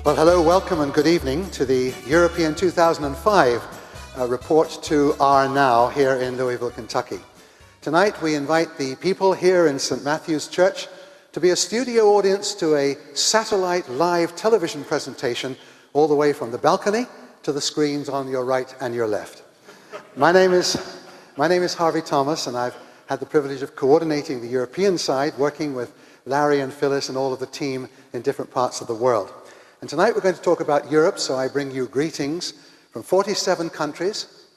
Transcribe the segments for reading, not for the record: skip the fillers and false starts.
Well, hello, welcome and good evening to the European 2005 report to our Now here in Louisville, Kentucky. Tonight we invite the people here in St. Matthew's Church to be a studio audience to a satellite live television presentation all the way from the balcony to the screens on your right and your left. My name is Harvey Thomas, and I've had the privilege of coordinating the European side, working with Larry and Phyllis and all of the team in different parts of the world. And tonight we're going to talk about Europe, so I bring you greetings from 47 countries,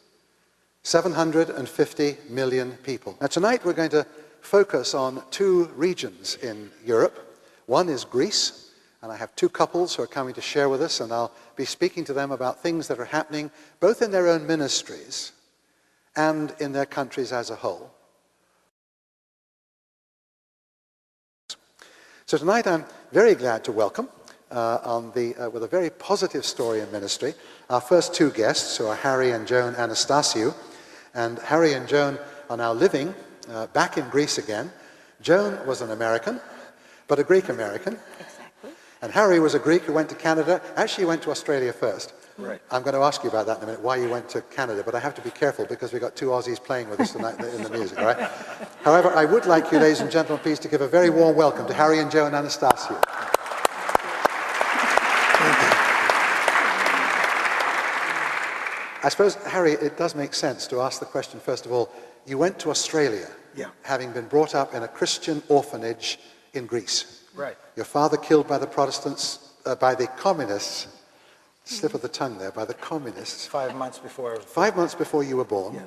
750 million people. Now tonight we're going to focus on two regions in Europe. One is Greece, and I have two couples who are coming to share with us, and I'll be speaking to them about things that are happening both in their own ministries and in their countries as a whole. So tonight I'm very glad to welcome with a very positive story in ministry, our first two guests, who are Harry and Joan Anastasiou. And Harry and Joan are now living back in Greece again. Joan was an American, but a Greek American. Exactly. And Harry was a Greek who went to Canada. Actually, he went to Australia first. Right. I'm going to ask you about that in a minute, why you went to Canada, but I have to be careful because we've got two Aussies playing with us tonight in the music, all right? However, I would like you, ladies and gentlemen, please to give a very warm welcome to Harry and Joan Anastasiou. I suppose, Harry, it does make sense to ask the question, first of all, you went to Australia, having been brought up in a Christian orphanage in Greece. Right. Your father killed by the Protestants, by the communists, slip of the tongue there, by the communists. 5 months before I was born. 5 months before you were born,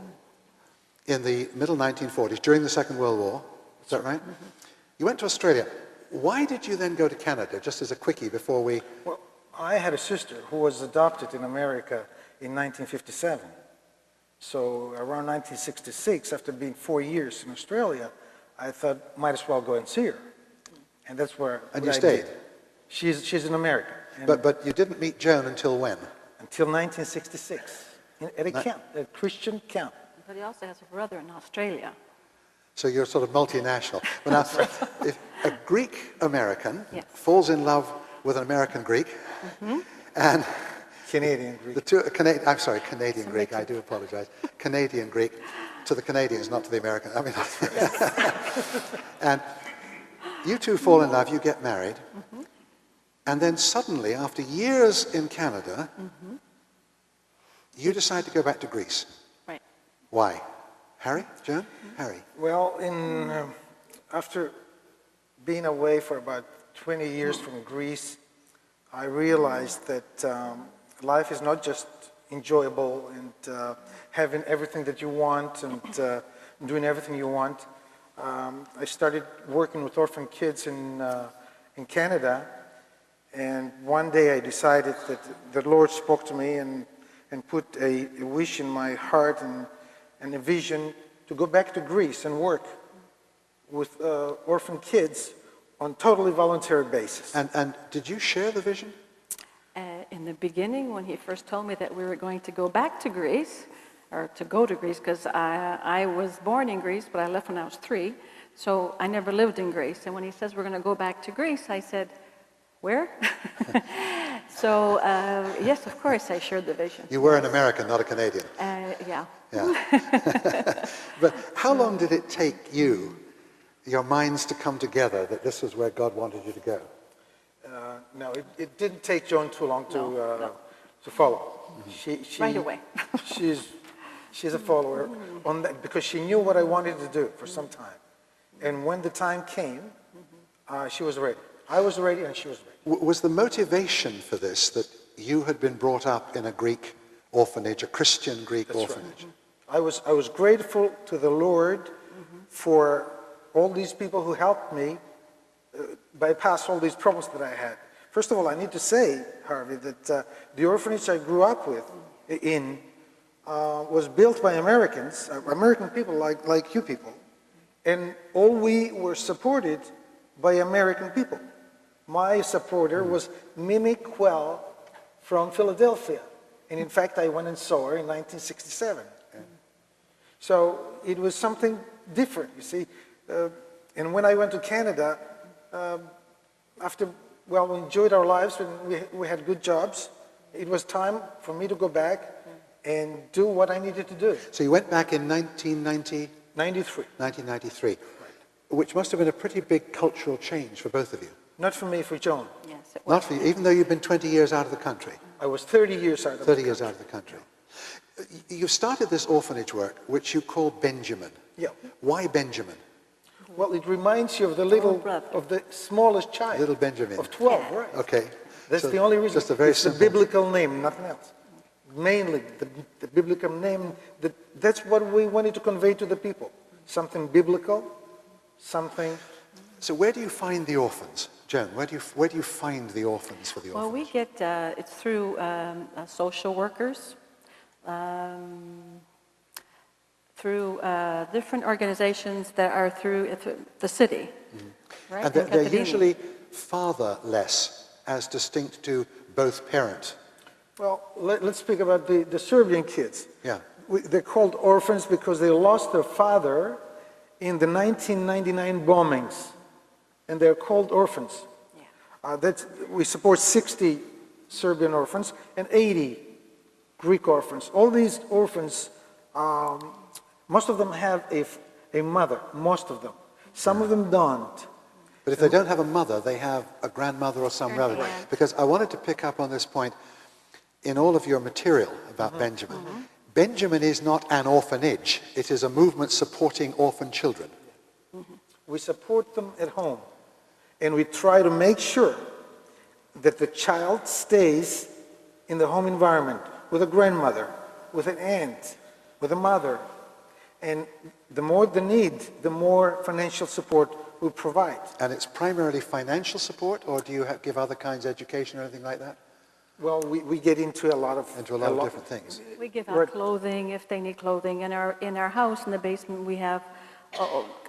in the middle 1940s, during the Second World War, is that right? Mm-hmm. You went to Australia. Why did you then go to Canada, just as a quickie before we... Well, I had a sister who was adopted in America in 1957. So around 1966, after being 4 years in Australia, I thought, might as well go and see her. And that's where And you stayed? She's an American. But you didn't meet Joan until when? Until 1966, at a camp, a Christian camp. But he also has a brother in Australia. So you're sort of multinational. But now, if a Greek American falls in love with an American Greek, and Canadian Greek. Canadian Greek, I do apologize. Canadian Greek, to the Canadians, not to the Americans. I mean, and you two fall in love, you get married, and then suddenly, after years in Canada, you decide to go back to Greece. Right. Why? Harry? Joan? Harry? Well, after being away for about 20 years from Greece, I realized that life is not just enjoyable and having everything that you want and doing everything you want. I started working with orphan kids in Canada, and one day I decided that the Lord spoke to me and put a wish in my heart and a vision to go back to Greece and work with orphan kids on totally voluntary basis. And did you share the vision? In the beginning, when he first told me that we were going to go back to Greece, or to go to Greece, because I was born in Greece, but I left when I was 3, so I never lived in Greece. And when he says we're going to go back to Greece, I said, where? So, yes, of course, I shared the vision. You were an American, not a Canadian. Yeah. But how long did it take you, your minds to come together that this was where God wanted you to go? No, it didn't take Joan too long to follow. She right away. she's a follower on that, because she knew what I wanted to do for some time. And when the time came, she was ready. I was ready and she was ready. Was the motivation for this that you had been brought up in a Greek orphanage, a Christian Greek orphanage? Right. I was grateful to the Lord for all these people who helped me bypass all these problems that I had. First of all, I need to say, Harvey, that the orphanage I grew up in was built by Americans, American people like you people, and all we were supported by American people. My supporter was Mimi Quell from Philadelphia, and in fact I went and saw her in 1967. So it was something different, you see. And when I went to Canada, after well, we enjoyed our lives and we had good jobs. It was time for me to go back and do what I needed to do. So you went back in 1993, 93. which must have been a pretty big cultural change for both of you. Not for me, for Joan. Yes, it was. Not for you, even though you've been 20 years out of the country. I was 30 years out of 30 years out of the country. You started this orphanage work, which you call Benjamin. Yeah. Why Benjamin? Well, it reminds you of the little, brother. of the smallest child. Little Benjamin. Of 12, right. Okay. That's So the only reason. Just a very it's simple. the biblical name, nothing else. Mainly the biblical name. That's what we wanted to convey to the people. Something biblical, something. So where do you find the orphans? Joan, where do you find the orphans for the Well, we orphans? get, it's through social workers, through different organizations that are through the city. Right? And in they're Katarina. usually fatherless, as distinct to both parent. Well, let's speak about the Serbian kids. Yeah. They're called orphans because they lost their father in the 1999 bombings, and they're called orphans. Yeah. We support 60 Serbian orphans and 80 Greek orphans. All these orphans, most of them have a mother, most of them. Some of them don't. But if they don't have a mother, they have a grandmother or some relative. Right. Because I wanted to pick up on this point in all of your material about Benjamin. Benjamin is not an orphanage. It is a movement supporting orphan children. We support them at home, and we try to make sure that the child stays in the home environment with a grandmother, with an aunt, with a mother. And the more the need, the more financial support we provide. And it's primarily financial support, or do you give other kinds of education or anything like that? Well, we get into a lot of Different things. We give Right. out clothing if they need clothing. In our house in the basement, we have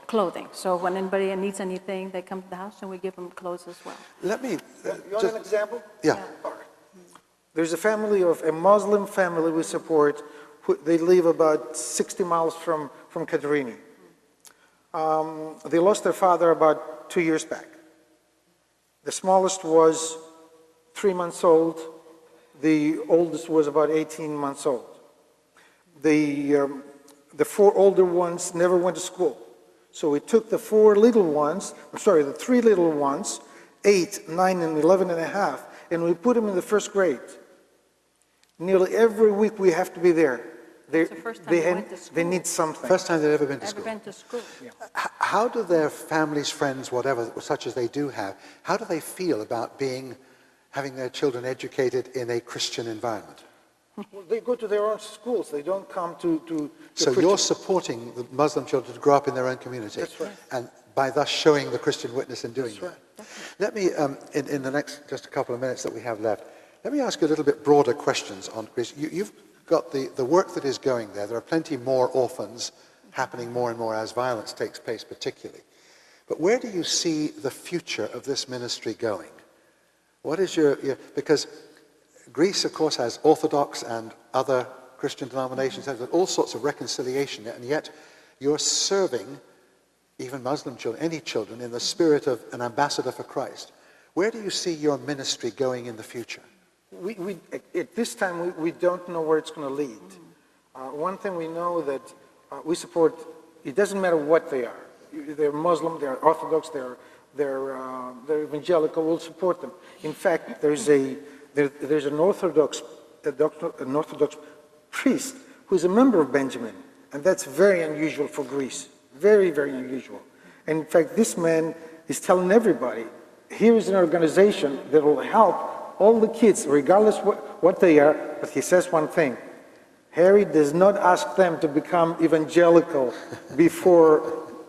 clothing. So when anybody needs anything, they come to the house and we give them clothes as well. Let me You want an example? yeah. All right. There's a Muslim family we support. They live about 60 miles from Katerini. They lost their father about 2 years back. The smallest was 3 months old. The oldest was about 18 months old. The 4 older ones never went to school. So we took the 3 little ones, 8, 9, and 11 and a half, and we put them in the first grade. Nearly every week we have to be there. It's the first time they went to school. They need something. First time they've ever been to Ever school. been to school? How do their families, friends, whatever, such as they do have, how do they feel about having their children educated in a Christian environment? Well, they go to their own schools. They don't come to So Christian. you're supporting the Muslim children to grow up in their own community. That's right. And by thus showing the Christian witness in doing That's that. Let me, in the next just a couple of minutes that we have left, let me ask you a little bit broader questions on Greece. You've got the work that is going there. There are plenty more orphans happening more and more as violence takes place particularly. But where do you see the future of this ministry going? What is because Greece, of course, has Orthodox and other Christian denominations, has all sorts of reconciliation, and yet you're serving even Muslim children, any children, in the spirit of an ambassador for Christ. Where do you see your ministry going in the future? At this time, we don't know where it's going to lead. One thing we know that we support, it doesn't matter what they are. They're Muslim, they're Orthodox, they're evangelical, we'll support them. In fact, there's an Orthodox priest who's a member of Benjamin, and that's very unusual for Greece. Very, very unusual. And in fact, this man is telling everybody, here is an organization that will help all the kids, regardless what they are, but he says one thing. Harry does not ask them to become evangelical before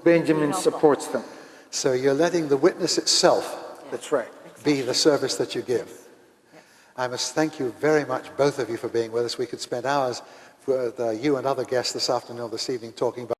Benjamin supports them. So you're letting the witness itself That's right. be the service that you give. I must thank you very much, both of you, for being with us. We could spend hours with you and other guests this afternoon or this evening talking about